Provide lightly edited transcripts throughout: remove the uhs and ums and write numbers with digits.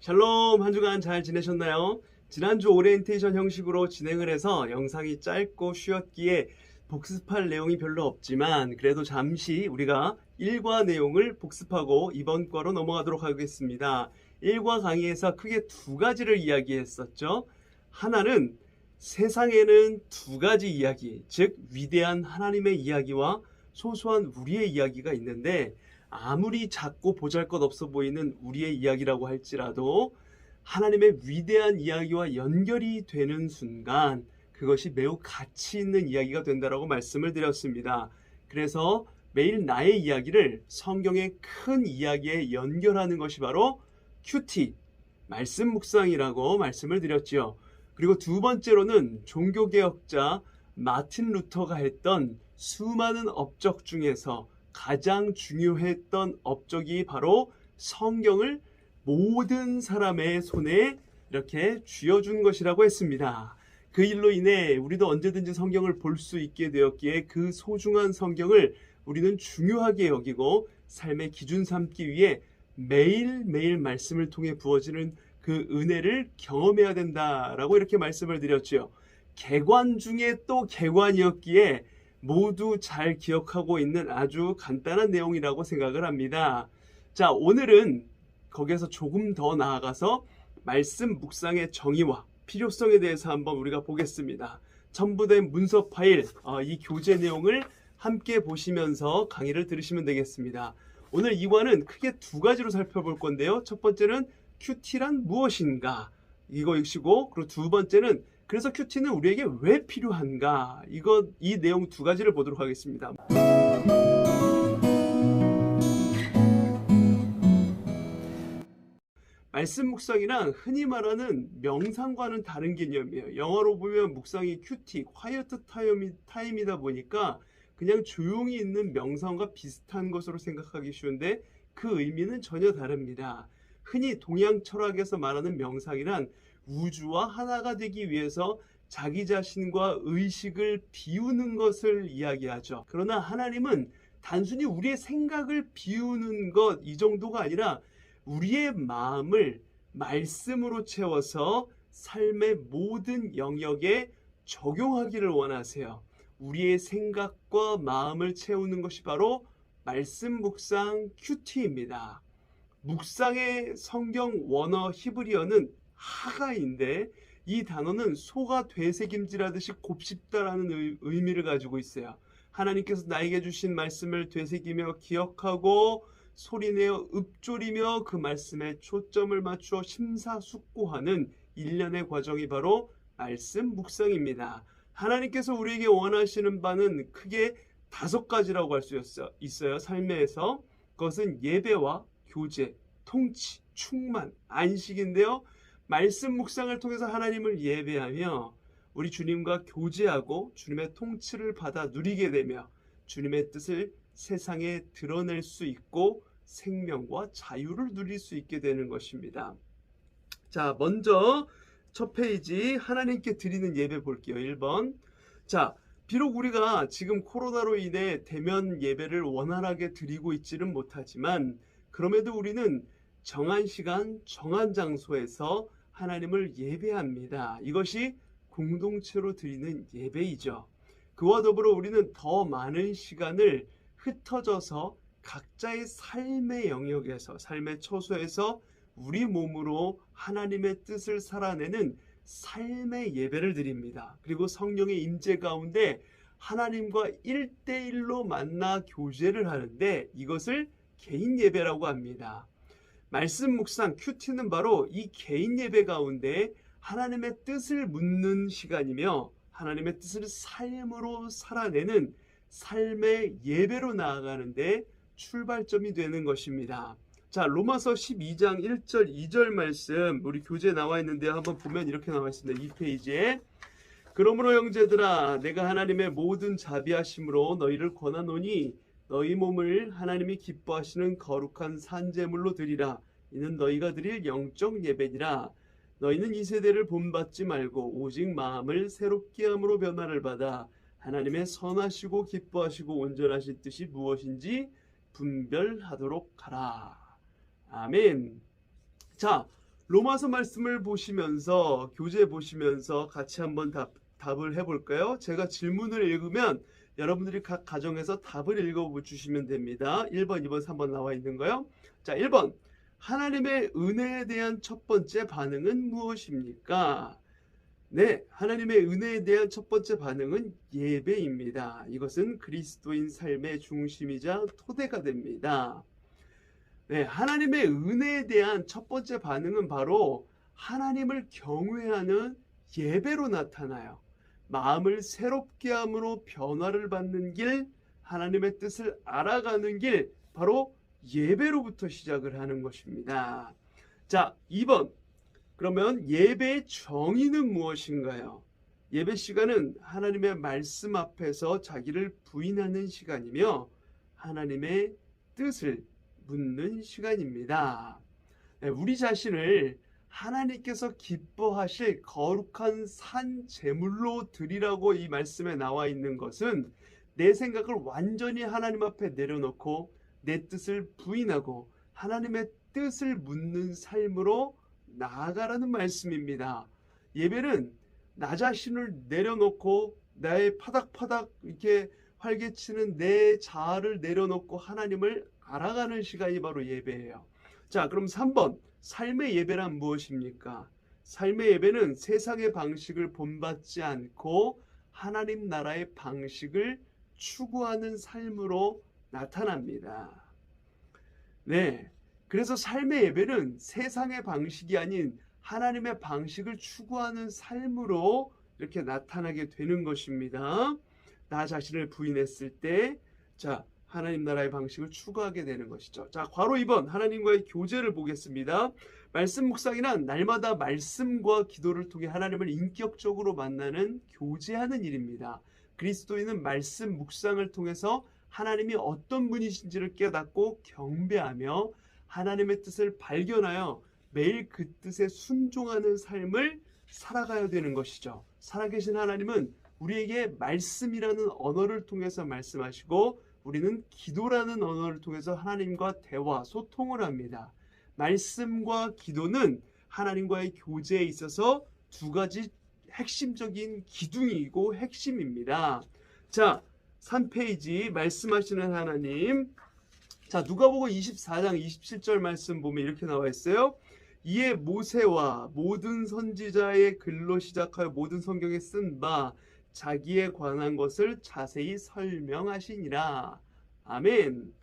샬롬, 한 주간 잘 지내셨나요? 지난주 오리엔테이션 형식으로 진행을 해서 영상이 짧고 쉬었기에 복습할 내용이 별로 없지만 그래도 잠시 우리가 1과 내용을 복습하고 이번 과로 넘어가도록 하겠습니다. 1과 강의에서 크게 두 가지를 이야기했었죠. 하나는 세상에는 두 가지 이야기, 즉 위대한 하나님의 이야기와 소소한 우리의 이야기가 있는데 아무리 작고 보잘것없어 보이는 우리의 이야기라고 할지라도 하나님의 위대한 이야기와 연결이 되는 순간 그것이 매우 가치 있는 이야기가 된다라고 말씀을 드렸습니다. 그래서 매일 나의 이야기를 성경의 큰 이야기에 연결하는 것이 바로 큐티, 말씀 묵상이라고 말씀을 드렸지요. 그리고 두 번째로는 종교개혁자 마틴 루터가 했던 수많은 업적 중에서 가장 중요했던 업적이 바로 성경을 모든 사람의 손에 이렇게 쥐어준 것이라고 했습니다. 그 일로 인해 우리도 언제든지 성경을 볼 수 있게 되었기에 그 소중한 성경을 우리는 중요하게 여기고 삶의 기준 삼기 위해 매일매일 말씀을 통해 부어지는 그 은혜를 경험해야 된다라고 이렇게 말씀을 드렸죠. 개관 중에 또 개관이었기에 모두 잘 기억하고 있는 아주 간단한 내용이라고 생각을 합니다. 자, 오늘은 거기에서 조금 더 나아가서 말씀 묵상의 정의와 필요성에 대해서 한번 우리가 보겠습니다. 첨부된 문서 파일, 이 교재 내용을 함께 보시면서 강의를 들으시면 되겠습니다. 오늘 2과는 크게 두 가지로 살펴볼 건데요. 첫 번째는 큐티란 무엇인가? 이거이시고, 그리고 두 번째는 그래서 큐티는 우리에게 왜 필요한가? 이 내용 두 가지를 보도록 하겠습니다. 말씀 묵상이랑 흔히 말하는 명상과는 다른 개념이에요. 영어로 보면 묵상이 큐티, quiet time이다 보니까 그냥 조용히 있는 명상과 비슷한 것으로 생각하기 쉬운데 그 의미는 전혀 다릅니다. 흔히 동양 철학에서 말하는 명상이란 우주와 하나가 되기 위해서 자기 자신과 의식을 비우는 것을 이야기하죠. 그러나 하나님은 단순히 우리의 생각을 비우는 것 이 정도가 아니라 우리의 마음을 말씀으로 채워서 삶의 모든 영역에 적용하기를 원하세요. 우리의 생각과 마음을 채우는 것이 바로 말씀 묵상 큐티입니다. 묵상의 성경 원어 히브리어는 하가인데 이 단어는 소가 되새김질하듯이 곱씹다라는 의미를 가지고 있어요. 하나님께서 나에게 주신 말씀을 되새기며 기억하고 소리내어 읊조리며 그 말씀에 초점을 맞추어 심사숙고하는 일련의 과정이 바로 말씀 묵상입니다. 하나님께서 우리에게 원하시는 바는 크게 5가지라고 할 수 있어요. 삶에서 그것은 예배와 교제, 통치, 충만, 안식인데요. 말씀 묵상을 통해서 하나님을 예배하며 우리 주님과 교제하고 주님의 통치를 받아 누리게 되며 주님의 뜻을 세상에 드러낼 수 있고 생명과 자유를 누릴 수 있게 되는 것입니다. 자, 먼저 첫 페이지 하나님께 드리는 예배 볼게요. 1번. 자, 비록 우리가 지금 코로나로 인해 대면 예배를 원활하게 드리고 있지는 못하지만 그럼에도 우리는 정한 시간, 정한 장소에서 하나님을 예배합니다. 이것이 공동체로 드리는 예배이죠. 그와 더불어 우리는 더 많은 시간을 흩어져서 각자의 삶의 영역에서, 삶의 처소에서 우리 몸으로 하나님의 뜻을 살아내는 삶의 예배를 드립니다. 그리고 성령의 임재 가운데 하나님과 1대1로 만나 교제를 하는데 이것을 개인 예배라고 합니다. 말씀 묵상 큐티는 바로 이 개인 예배 가운데 하나님의 뜻을 묻는 시간이며 하나님의 뜻을 삶으로 살아내는 삶의 예배로 나아가는데 출발점이 되는 것입니다. 자, 로마서 12장 1절 2절 말씀 우리 교재에 나와 있는데 한번 보면 이렇게 나와 있습니다. 2페이지에 그러므로 형제들아 내가 하나님의 모든 자비하심으로 너희를 권하노니 너희 몸을 하나님이 기뻐하시는 거룩한 산제물로 드리라. 이는 너희가 드릴 영적 예배니라. 너희는 이 세대를 본받지 말고 오직 마음을 새롭게 함으로 변화를 받아 하나님의 선하시고 기뻐하시고 온전하신 뜻이 무엇인지 분별하도록 하라. 아멘. 자, 로마서 말씀을 보시면서 교재 보시면서 같이 한번 답을 해볼까요? 제가 질문을 읽으면 여러분들이 각 가정에서 답을 읽어주시면 됩니다. 1번, 2번, 3번 나와 있는 거요. 자, 1번. 하나님의 은혜에 대한 첫 번째 반응은 무엇입니까? 네, 하나님의 은혜에 대한 첫 번째 반응은 예배입니다. 이것은 그리스도인 삶의 중심이자 토대가 됩니다. 네, 하나님의 은혜에 대한 첫 번째 반응은 바로 하나님을 경외하는 예배로 나타나요. 마음을 새롭게 함으로 변화를 받는 길, 하나님의 뜻을 알아가는 길, 바로 예배로부터 시작을 하는 것입니다. 자, 2번. 그러면 예배의 정의는 무엇인가요? 예배 시간은 하나님의 말씀 앞에서 자기를 부인하는 시간이며 하나님의 뜻을 묻는 시간입니다. 우리 자신을 하나님께서 기뻐하실 거룩한 산 제물로 드리라고 이 말씀에 나와 있는 것은 내 생각을 완전히 하나님 앞에 내려놓고 내 뜻을 부인하고 하나님의 뜻을 묻는 삶으로 나아가라는 말씀입니다. 예배는 나 자신을 내려놓고 나의 파닥파닥 이렇게 활개치는 내 자아를 내려놓고 하나님을 알아가는 시간이 바로 예배예요. 자, 그럼 3번. 삶의 예배란 무엇입니까? 삶의 예배는 세상의 방식을 본받지 않고 하나님 나라의 방식을 추구하는 삶으로 나타납니다. 네. 그래서 삶의 예배는 세상의 방식이 아닌 하나님의 방식을 추구하는 삶으로 이렇게 나타나게 되는 것입니다. 나 자신을 부인했을 때, 자, 하나님 나라의 방식을 추구하게 되는 것이죠. 자, 괄호 2번 하나님과의 교제를 보겠습니다. 말씀 묵상이란 날마다 말씀과 기도를 통해 하나님을 인격적으로 만나는 교제하는 일입니다. 그리스도인은 말씀 묵상을 통해서 하나님이 어떤 분이신지를 깨닫고 경배하며 하나님의 뜻을 발견하여 매일 그 뜻에 순종하는 삶을 살아가야 되는 것이죠. 살아계신 하나님은 우리에게 말씀이라는 언어를 통해서 말씀하시고 우리는 기도라는 언어를 통해서 하나님과 대화, 소통을 합니다. 말씀과 기도는 하나님과의 교제에 있어서 두 가지 핵심적인 기둥이고 핵심입니다. 자, 3페이지 말씀하시는 하나님. 자, 누가복음 24장 27절 말씀 보면 이렇게 나와 있어요. 이에 모세와 모든 선지자의 글로 시작하여 모든 성경에 쓴 바 자기에 관한 것을 자세히 설명하시니라. 아멘.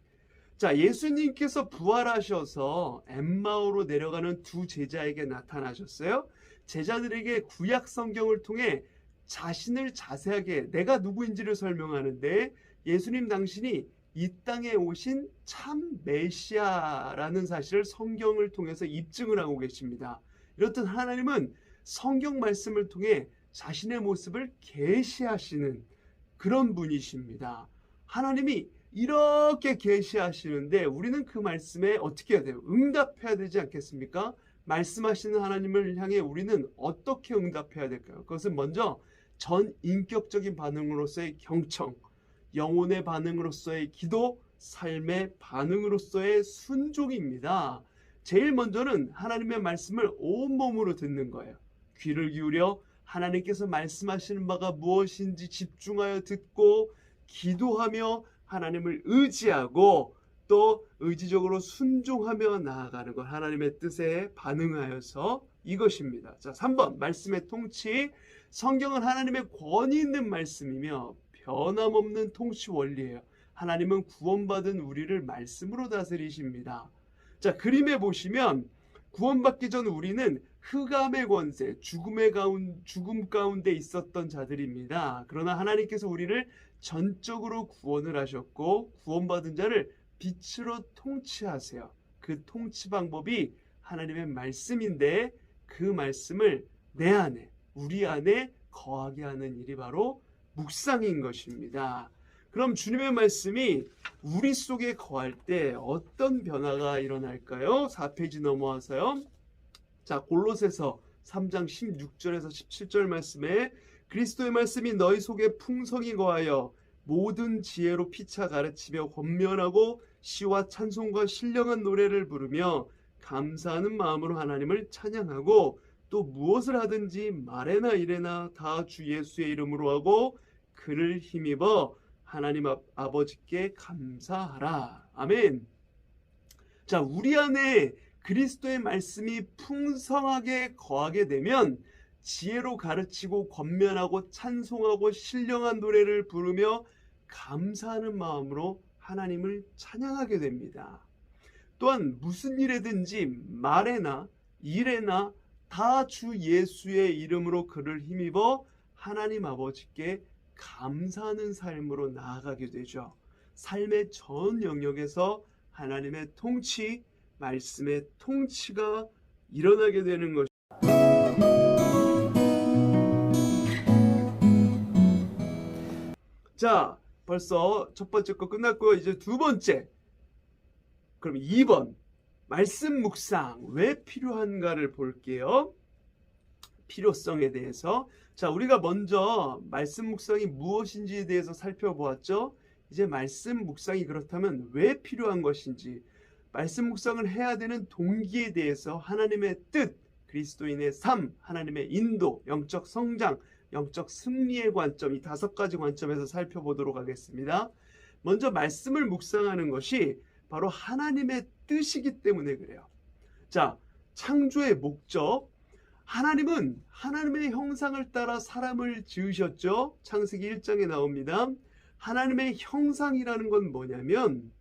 자, 예수님께서 부활하셔서 엠마오로 내려가는 두 제자에게 나타나셨어요. 제자들에게 구약 성경을 통해 자신을 자세하게 내가 누구인지를 설명하는데 예수님 당신이 이 땅에 오신 참 메시아라는 사실을 성경을 통해서 입증을 하고 계십니다. 이렇듯 하나님은 성경 말씀을 통해 자신의 모습을 계시하시는 그런 분이십니다. 하나님이 이렇게 계시하시는데 우리는 그 말씀에 어떻게 해야 돼요? 응답해야 되지 않겠습니까? 말씀하시는 하나님을 향해 우리는 어떻게 응답해야 될까요? 그것은 먼저 전 인격적인 반응으로서의 경청, 영혼의 반응으로서의 기도, 삶의 반응으로서의 순종입니다. 제일 먼저는 하나님의 말씀을 온몸으로 듣는 거예요. 귀를 기울여 하나님께서 말씀하시는 바가 무엇인지 집중하여 듣고 기도하며 하나님을 의지하고 또 의지적으로 순종하며 나아가는 것, 하나님의 뜻에 반응하여서 이것입니다. 자, 3번 말씀의 통치. 성경은 하나님의 권위 있는 말씀이며 변함없는 통치 원리예요. 하나님은 구원받은 우리를 말씀으로 다스리십니다. 자, 그림에 보시면 구원받기 전 우리는 흑암의 권세, 죽음 가운데 있었던 자들입니다. 그러나 하나님께서 우리를 전적으로 구원을 하셨고 구원받은 자를 빛으로 통치하세요. 그 통치 방법이 하나님의 말씀인데 그 말씀을 내 안에, 우리 안에 거하게 하는 일이 바로 묵상인 것입니다. 그럼 주님의 말씀이 우리 속에 거할 때 어떤 변화가 일어날까요? 4페이지 넘어와서요. 자, 골로새서 3장 16절에서 17절 말씀에 그리스도의 말씀이 너희 속에 풍성히 거하여 모든 지혜로 피차 가르치며 권면하고 시와 찬송과 신령한 노래를 부르며 감사하는 마음으로 하나님을 찬양하고 또 무엇을 하든지 말에나 일에나 다 주 예수의 이름으로 하고 그를 힘입어 하나님 아버지께 감사하라. 아멘. 자, 우리 안에 그리스도의 말씀이 풍성하게 거하게 되면 지혜로 가르치고 권면하고 찬송하고 신령한 노래를 부르며 감사하는 마음으로 하나님을 찬양하게 됩니다. 또한 무슨 일에든지 말에나 일에나 다 주 예수의 이름으로 그를 힘입어 하나님 아버지께 감사하는 삶으로 나아가게 되죠. 삶의 전 영역에서 하나님의 통치, 말씀의 통치가 일어나게 되는 것입니다. 자, 벌써 첫 번째 거 끝났고요. 이제 두 번째. 그럼 2번. 말씀 묵상 왜 필요한가를 볼게요. 필요성에 대해서. 자, 우리가 먼저 말씀 묵상이 무엇인지에 대해서 살펴보았죠. 이제 말씀 묵상이 그렇다면 왜 필요한 것인지, 말씀 묵상을 해야 되는 동기에 대해서 하나님의 뜻, 그리스도인의 삶, 하나님의 인도, 영적 성장, 영적 승리의 관점, 이 5가지 관점에서 살펴보도록 하겠습니다. 먼저 말씀을 묵상하는 것이 바로 하나님의 뜻이기 때문에 그래요. 자, 창조의 목적, 하나님은 하나님의 형상을 따라 사람을 지으셨죠. 창세기 1장에 나옵니다. 하나님의 형상이라는 건 뭐냐면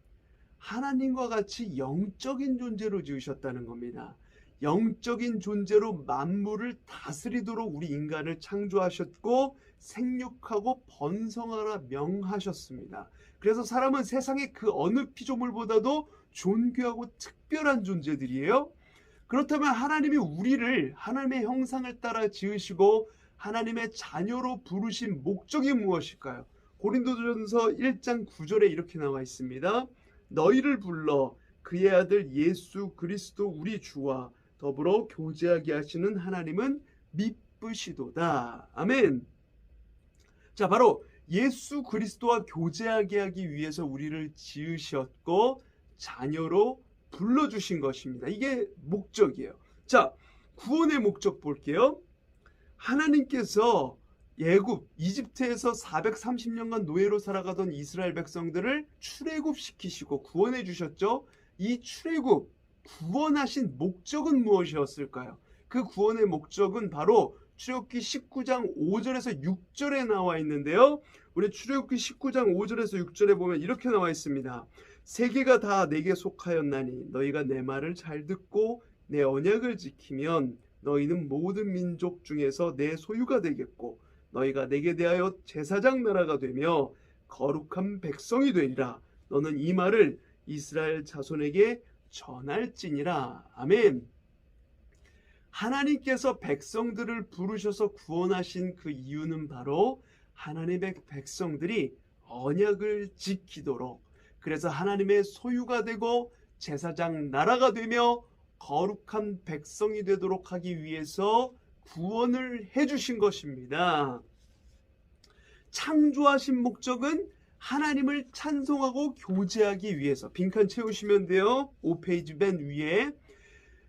하나님과 같이 영적인 존재로 지으셨다는 겁니다. 영적인 존재로 만물을 다스리도록 우리 인간을 창조하셨고 생육하고 번성하라 명하셨습니다. 그래서 사람은 세상의 그 어느 피조물보다도 존귀하고 특별한 존재들이에요. 그렇다면 하나님이 우리를 하나님의 형상을 따라 지으시고 하나님의 자녀로 부르신 목적이 무엇일까요? 고린도전서 1장 9절에 이렇게 나와 있습니다. 너희를 불러 그의 아들 예수 그리스도 우리 주와 더불어 교제하게 하시는 하나님은 미쁘시도다. 아멘. 자, 바로 예수 그리스도와 교제하게 하기 위해서 우리를 지으셨고 자녀로 불러주신 것입니다. 이게 목적이에요. 자, 구원의 목적 볼게요. 하나님께서 애굽, 이집트에서 430년간 노예로 살아가던 이스라엘 백성들을 출애굽시키시고 구원해 주셨죠. 이 출애굽, 구원하신 목적은 무엇이었을까요? 그 구원의 목적은 바로 출애굽기 19장 5절에서 6절에 나와 있는데요. 우리 출애굽기 19장 5절에서 6절에 보면 이렇게 나와 있습니다. 세계가 다 내게 속하였나니 너희가 내 말을 잘 듣고 내 언약을 지키면 너희는 모든 민족 중에서 내 소유가 되겠고 너희가 내게 대하여 제사장 나라가 되며 거룩한 백성이 되리라. 너는 이 말을 이스라엘 자손에게 전할지니라. 아멘. 하나님께서 백성들을 부르셔서 구원하신 그 이유는 바로 하나님의 백성들이 언약을 지키도록, 그래서 하나님의 소유가 되고 제사장 나라가 되며 거룩한 백성이 되도록 하기 위해서 구원을 해주신 것입니다. 창조하신 목적은 하나님을 찬송하고 교제하기 위해서. 빈칸 채우시면 돼요. 5페이지 맨 위에.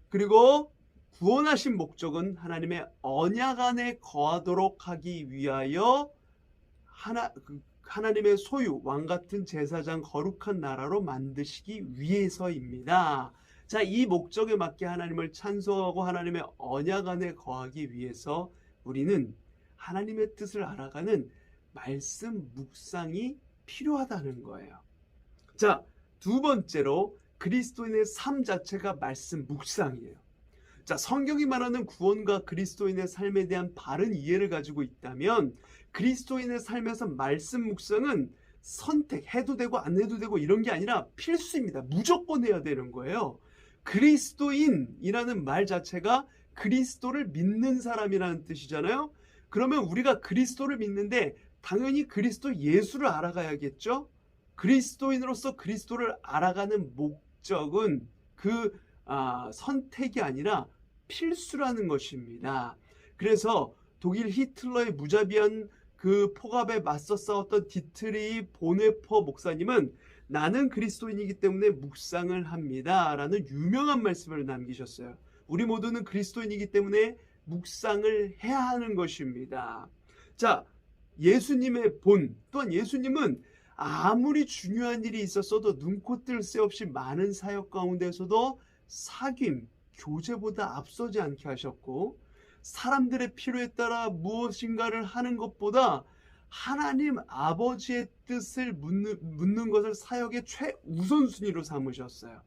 그리고 구원하신 목적은 하나님의 언약 안에 거하도록 하기 위하여 하나님의 소유, 왕같은 제사장 거룩한 나라로 만드시기 위해서입니다. 자, 이 목적에 맞게 하나님을 찬송하고 하나님의 언약 안에 거하기 위해서 우리는 하나님의 뜻을 알아가는 말씀 묵상이 필요하다는 거예요. 자, 두 번째로 그리스도인의 삶 자체가 말씀 묵상이에요. 자, 성경이 말하는 구원과 그리스도인의 삶에 대한 바른 이해를 가지고 있다면 그리스도인의 삶에서 말씀 묵상은 선택해도 되고 안 해도 되고 이런 게 아니라 필수입니다. 무조건 해야 되는 거예요. 그리스도인이라는 말 자체가 그리스도를 믿는 사람이라는 뜻이잖아요. 그러면 우리가 그리스도를 믿는데 당연히 그리스도 예수를 알아가야겠죠. 그리스도인으로서 그리스도를 알아가는 목적은 그 선택이 아니라 필수라는 것입니다. 그래서 독일 히틀러의 무자비한 그 폭압에 맞서 싸웠던 디트리 보네퍼 목사님은 나는 그리스도인이기 때문에 묵상을 합니다 라는 유명한 말씀을 남기셨어요. 우리 모두는 그리스도인이기 때문에 묵상을 해야 하는 것입니다. 자, 예수님의 본, 또한 예수님은 아무리 중요한 일이 있었어도 눈코 뜰 새 없이 많은 사역 가운데서도 사귐, 교제보다 앞서지 않게 하셨고, 사람들의 필요에 따라 무엇인가를 하는 것보다 하나님 아버지의 뜻을 묻는 것을 사역의 최우선순위로 삼으셨어요.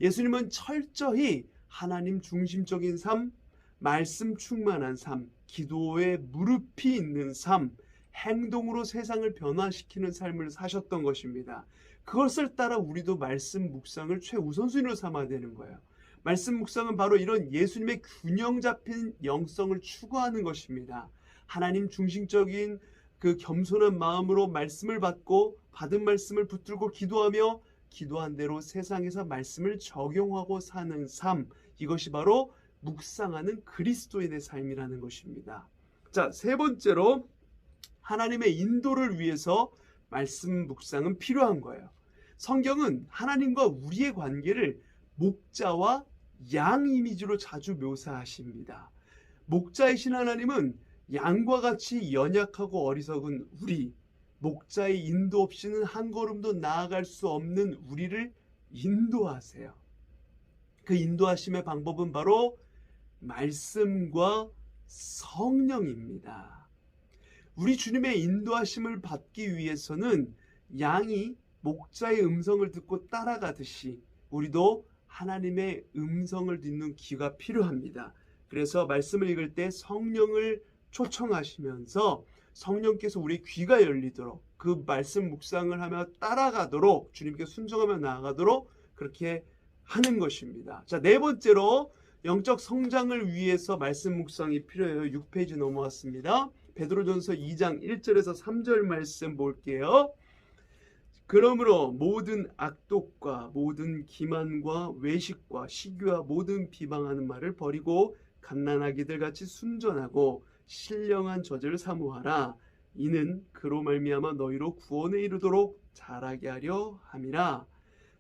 예수님은 철저히 하나님 중심적인 삶, 말씀 충만한 삶, 기도에 무릎이 있는 삶, 행동으로 세상을 변화시키는 삶을 사셨던 것입니다. 그것을 따라 우리도 말씀 묵상을 최우선순위로 삼아야 되는 거예요. 말씀 묵상은 바로 이런 예수님의 균형 잡힌 영성을 추구하는 것입니다. 하나님 중심적인 그 겸손한 마음으로 말씀을 받고 받은 말씀을 붙들고 기도하며 기도한 대로 세상에서 말씀을 적용하고 사는 삶, 이것이 바로 묵상하는 그리스도인의 삶이라는 것입니다. 자, 세 번째로 하나님의 인도를 위해서 말씀 묵상은 필요한 거예요. 성경은 하나님과 우리의 관계를 목자와 양 이미지로 자주 묘사하십니다. 목자이신 하나님은 양과 같이 연약하고 어리석은 우리, 목자의 인도 없이는 한 걸음도 나아갈 수 없는 우리를 인도하세요. 그 인도하심의 방법은 바로 말씀과 성령입니다. 우리 주님의 인도하심을 받기 위해서는 양이 목자의 음성을 듣고 따라가듯이 우리도 하나님의 음성을 듣는 귀가 필요합니다. 그래서 말씀을 읽을 때 성령을 초청하시면서 성령께서 우리 귀가 열리도록, 그 말씀 묵상을 하며 따라가도록, 주님께 순종하며 나아가도록 그렇게 하는 것입니다. 자, 네 번째로 영적 성장을 위해서 말씀 묵상이 필요해요. 6페이지 넘어왔습니다. 베드로전서 2장 1절에서 3절 말씀 볼게요. 그러므로 모든 악독과 모든 기만과 외식과 시기와 모든 비방하는 말을 버리고 갓난아기들 같이 순전하고 신령한 젖을 사모하라. 이는 그로 말미암아 너희로 구원에 이르도록 자라게 하려 함이라.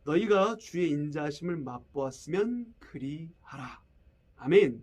너희가 주의 인자하심을 맛보았으면 그리하라. 아멘.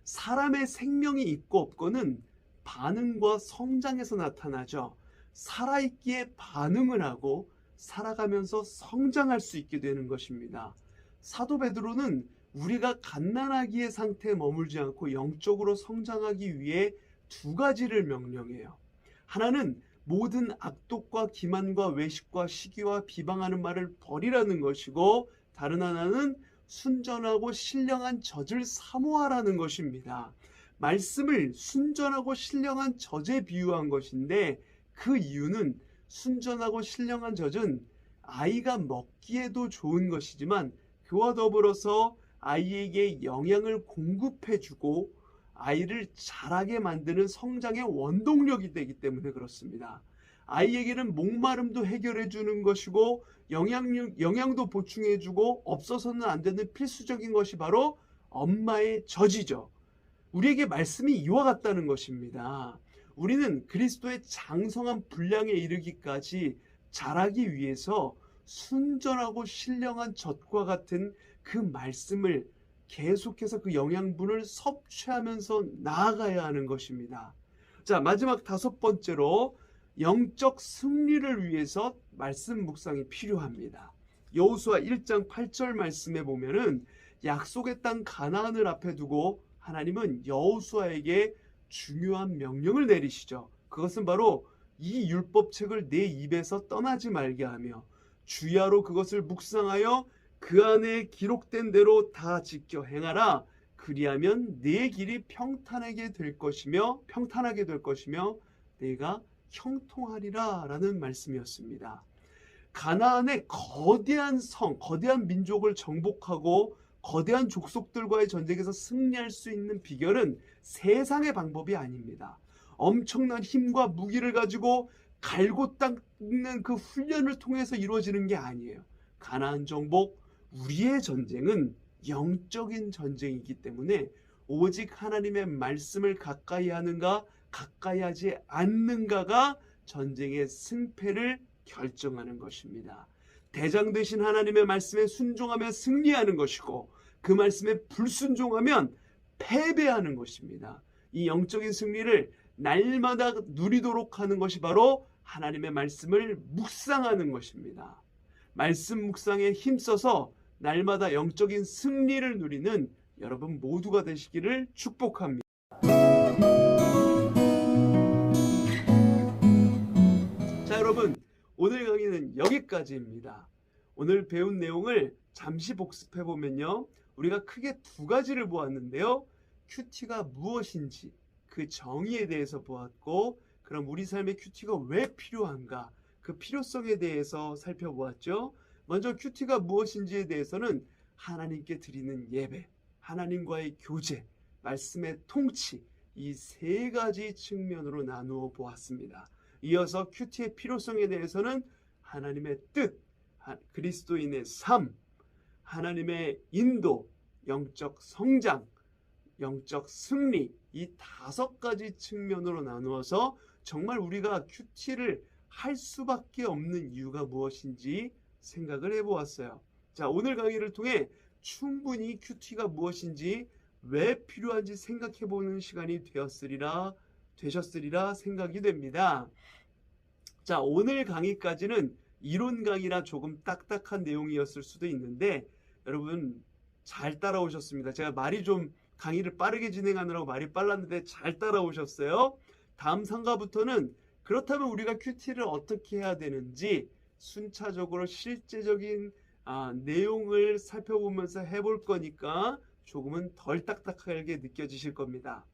사람의 생명이 있고 없고는 반응과 성장에서 나타나죠. 살아있기에 반응을 하고 살아가면서 성장할 수 있게 되는 것입니다. 사도 베드로는 우리가 갓난아기의 상태에 머물지 않고 영적으로 성장하기 위해 두 가지를 명령해요. 하나는 모든 악독과 기만과 외식과 시기와 비방하는 말을 버리라는 것이고, 다른 하나는 순전하고 신령한 젖을 사모하라는 것입니다. 말씀을 순전하고 신령한 젖에 비유한 것인데, 그 이유는 순전하고 신령한 젖은 아이가 먹기에도 좋은 것이지만 그와 더불어서 아이에게 영양을 공급해주고 아이를 자라게 만드는 성장의 원동력이 되기 때문에 그렇습니다. 아이에게는 목마름도 해결해주는 것이고 영양도 보충해주고 없어서는 안 되는 필수적인 것이 바로 엄마의 젖이죠. 우리에게 말씀이 이와 같다는 것입니다. 우리는 그리스도의 장성한 분량에 이르기까지 자라기 위해서 순전하고 신령한 젖과 같은 그 말씀을 계속해서 그 영양분을 섭취하면서 나아가야 하는 것입니다. 자, 마지막 다섯 번째로 영적 승리를 위해서 말씀 묵상이 필요합니다. 여호수아 1장 8절 말씀에 보면은 약속의 땅 가나안을 앞에 두고 하나님은 여호수아에게 중요한 명령을 내리시죠. 그것은 바로 이 율법책을 내 입에서 떠나지 말게 하며 주야로 그것을 묵상하여 그 안에 기록된 대로 다 지켜 행하라. 그리하면 네 길이 평탄하게 될 것이며 내가 형통하리라 라는 말씀이었습니다. 가나안의 거대한 성, 거대한 민족을 정복하고 거대한 족속들과의 전쟁에서 승리할 수 있는 비결은 세상의 방법이 아닙니다. 엄청난 힘과 무기를 가지고 갈고 닦는 그 훈련을 통해서 이루어지는 게 아니에요. 가나안 정복, 우리의 전쟁은 영적인 전쟁이기 때문에 오직 하나님의 말씀을 가까이 하는가 가까이 하지 않는가가 전쟁의 승패를 결정하는 것입니다. 대장 되신 하나님의 말씀에 순종하며 승리하는 것이고 그 말씀에 불순종하면 패배하는 것입니다. 이 영적인 승리를 날마다 누리도록 하는 것이 바로 하나님의 말씀을 묵상하는 것입니다. 말씀 묵상에 힘써서 날마다 영적인 승리를 누리는 여러분 모두가 되시기를 축복합니다. 자, 여러분, 오늘 강의는 여기까지입니다. 오늘 배운 내용을 잠시 복습해 보면요, 우리가 크게 두 가지를 보았는데요. 큐티가 무엇인지 그 정의에 대해서 보았고, 그럼 우리 삶에 큐티가 왜 필요한가, 그 필요성에 대해서 살펴보았죠. 먼저 큐티가 무엇인지에 대해서는 하나님께 드리는 예배, 하나님과의 교제, 말씀의 통치, 이 세 가지 측면으로 나누어 보았습니다. 이어서 큐티의 필요성에 대해서는 하나님의 뜻, 그리스도인의 삶, 하나님의 인도, 영적 성장, 영적 승리, 이 다섯 가지 측면으로 나누어서 정말 우리가 큐티를 할 수밖에 없는 이유가 무엇인지 생각을 해보았어요. 자, 오늘 강의를 통해 충분히 큐티가 무엇인지 왜 필요한지 생각해보는 시간이 되셨으리라 생각이 됩니다. 자, 오늘 강의까지는 이론 강의라 조금 딱딱한 내용이었을 수도 있는데 여러분 잘 따라오셨습니다. 제가 말이 좀 강의를 빠르게 진행하느라고 말이 빨랐는데 잘 따라오셨어요. 다음 상가부터는 그렇다면 우리가 큐티를 어떻게 해야 되는지 순차적으로 실제적인 내용을 살펴보면서 해볼 거니까 조금은 덜 딱딱하게 느껴지실 겁니다.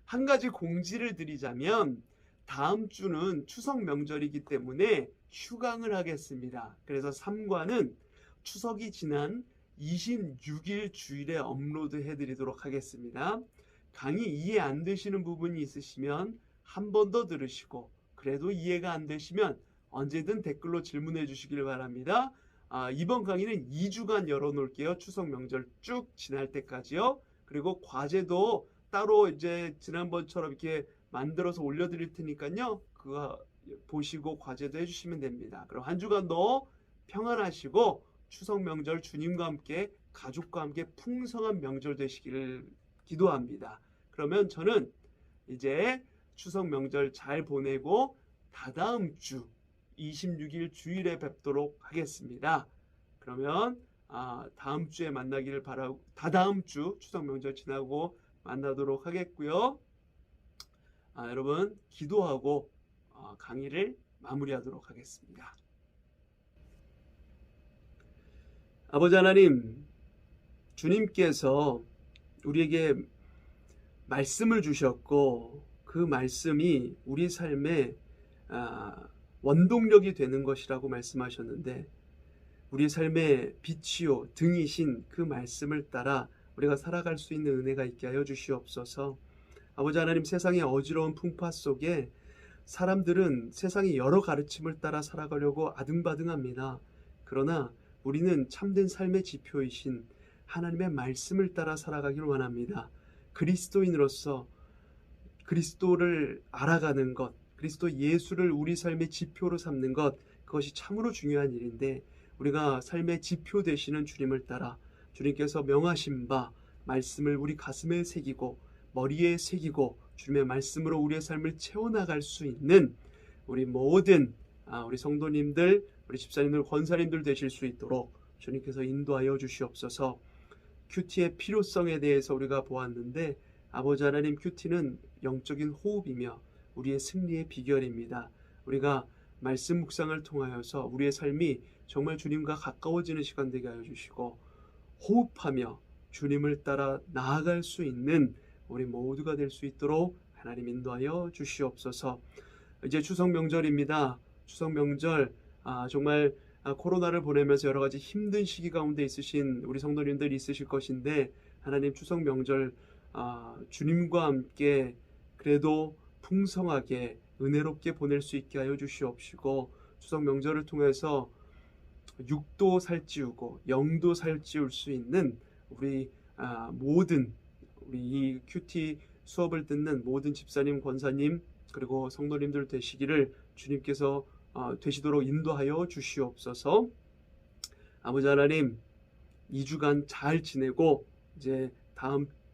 한 가지 공지를 드리자면 다음 주는 추석 명절이기 때문에 휴강을 하겠습니다. 그래서 3과는 추석이 지난 26일 주일에 업로드 해드리도록 하겠습니다. 강의 이해 안 되시는 부분이 있으시면 한 번 더 들으시고 그래도 이해가 안 되시면 언제든 댓글로 질문해 주시길 바랍니다. 이번 강의는 2주간 열어놓을게요. 추석 명절 쭉 지날 때까지요. 그리고 과제도 따로 이제 지난번처럼 이렇게 만들어서 올려드릴 테니까요. 그거 보시고 과제도 해주시면 됩니다. 그럼 한 주간도 평안하시고 추석 명절 주님과 함께 가족과 함께 풍성한 명절 되시기를 기도합니다. 그러면 저는 이제 추석 명절 잘 보내고 다다음 주 26일 주일에 뵙도록 하겠습니다. 그러면 다음 주에 만나기를 바라고 다다음 주 추석 명절 지나고 만나도록 하겠고요. 여러분 기도하고 강의를 마무리하도록 하겠습니다. 아버지 하나님, 주님께서 우리에게 말씀을 주셨고 그 말씀이 우리 삶의 원동력이 되는 것이라고 말씀하셨는데 우리 삶의 빛이요 등이신 그 말씀을 따라 우리가 살아갈 수 있는 은혜가 있게 하여 주시옵소서. 아버지 하나님, 세상의 어지러운 풍파 속에 사람들은 세상의 여러 가르침을 따라 살아가려고 아등바등합니다. 그러나 우리는 참된 삶의 지표이신 하나님의 말씀을 따라 살아가기를 원합니다. 그리스도인으로서 그리스도를 알아가는 것, 그리스도 예수를 우리 삶의 지표로 삼는 것, 그것이 참으로 중요한 일인데 우리가 삶의 지표 되시는 주님을 따라 주님께서 명하신 바 말씀을 우리 가슴에 새기고 머리에 새기고 주님의 말씀으로 우리의 삶을 채워나갈 수 있는 우리 모든 우리 성도님들, 우리 집사님들, 권사님들 되실 수 있도록 주님께서 인도하여 주시옵소서. 큐티의 필요성에 대해서 우리가 보았는데 아버지 하나님, 큐티는 영적인 호흡이며 우리의 승리의 비결입니다. 우리가 말씀 묵상을 통하여서 우리의 삶이 정말 주님과 가까워지는 시간 되게 하여 주시고 호흡하며 주님을 따라 나아갈 수 있는 우리 모두가 될 수 있도록 하나님 인도하여 주시옵소서. 이제 추석 명절입니다. 추석 명절 정말 코로나를 보내면서 여러 가지 힘든 시기 가운데 있으신 우리 성도님들 있으실 것인데 하나님 추석 명절 주님과 함께 그래도 풍성하게 은혜롭게 보낼 수 있게 하여 주시옵시고 추석 명절을 통해서 육도 살찌우고 영도 살찌울 수 있는 우리 모든 우리 이 큐티 수업을 듣는 모든 집사님, 권사님 그리고 성도님들 되시기를 주님께서 되시도록 인도하여 주시옵소서. 아버지 하나님, 2주간 잘 지내고 이제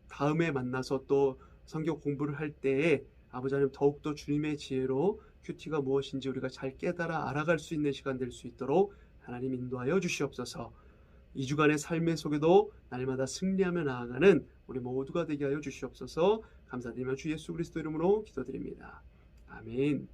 다음에 만나서 또 성경 공부를 할 때에 아버지 하나님 더욱더 주님의 지혜로 큐티가 무엇인지 우리가 잘 깨달아 알아갈 수 있는 시간 될 수 있도록 하나님 인도하여 주시옵소서. 2주간의 삶의 속에도 날마다 승리하며 나아가는 우리 모두가 되게 하여 주시옵소서. 감사드리며 주 예수 그리스도 이름으로 기도드립니다. 아멘.